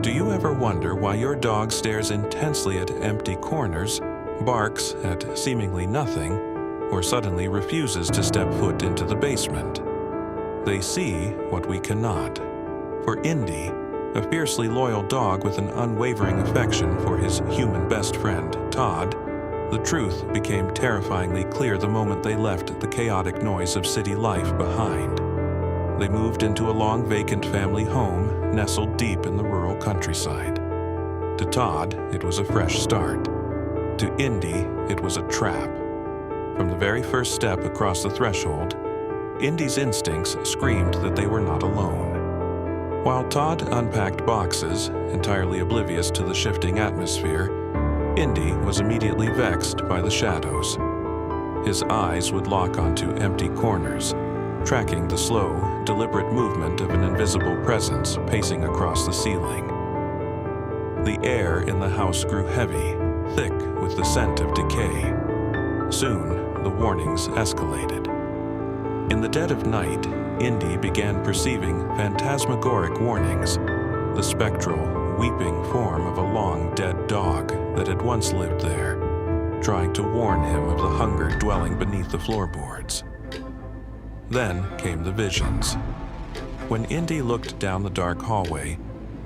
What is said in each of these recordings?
Do you ever wonder why your dog stares intensely at empty corners, barks at seemingly nothing, or suddenly refuses to step foot into the basement? They see what we cannot. For Indy, a fiercely loyal dog with an unwavering affection for his human best friend, Todd, the truth became terrifyingly clear the moment they left the chaotic noise of city life behind. They moved into a long vacant family home nestled deep in the rural countryside. To Todd, it was a fresh start. To Indy, it was a trap. From the very first step across the threshold, Indy's instincts screamed that they were not alone. While Todd unpacked boxes, entirely oblivious to the shifting atmosphere, Indy was immediately vexed by the shadows. His eyes would lock onto empty corners, tracking the slow, deliberate movement of an invisible presence pacing across the ceiling. The air in the house grew heavy, thick with the scent of decay. Soon, the warnings escalated. In the dead of night, Indy began perceiving phantasmagoric warnings, the spectral, weeping form of a long-dead dog that had once lived there, trying to warn him of the hunger dwelling beneath the floorboards. Then came the visions. When Indy looked down the dark hallway,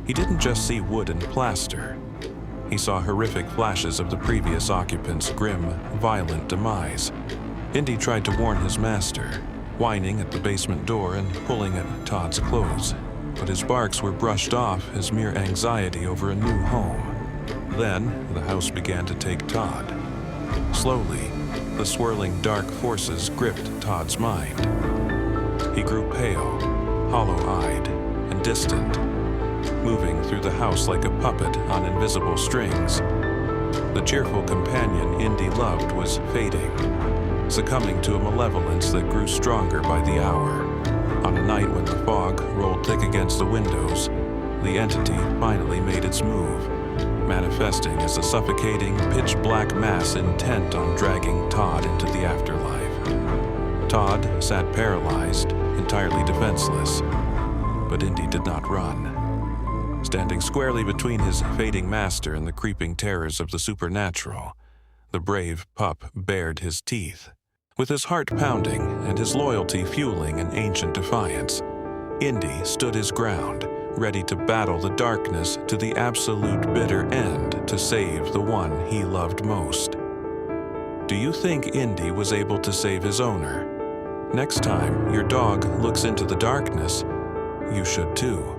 he didn't just see wood and plaster. He saw horrific flashes of the previous occupant's grim, violent demise. Indy tried to warn his master, whining at the basement door and pulling at Todd's clothes, but his barks were brushed off as mere anxiety over a new home. Then, the house began to take Todd. Slowly, the swirling dark forces gripped Todd's mind. He grew pale, hollow-eyed, and distant, moving through the house like a puppet on invisible strings. The cheerful companion Indy loved was fading, succumbing to a malevolence that grew stronger by the hour. On a night when the fog rolled thick against the windows, the entity finally made its move, manifesting as a suffocating, pitch-black mass intent on dragging Todd into the afterlife. Todd sat paralyzed, entirely defenseless, but Indy did not run. Standing squarely between his fading master and the creeping terrors of the supernatural, the brave pup bared his teeth. With his heart pounding and his loyalty fueling an ancient defiance, Indy stood his ground, ready to battle the darkness to the absolute bitter end to save the one he loved most. Do you think Indy was able to save his owner? Next time your dog looks into the darkness, you should too.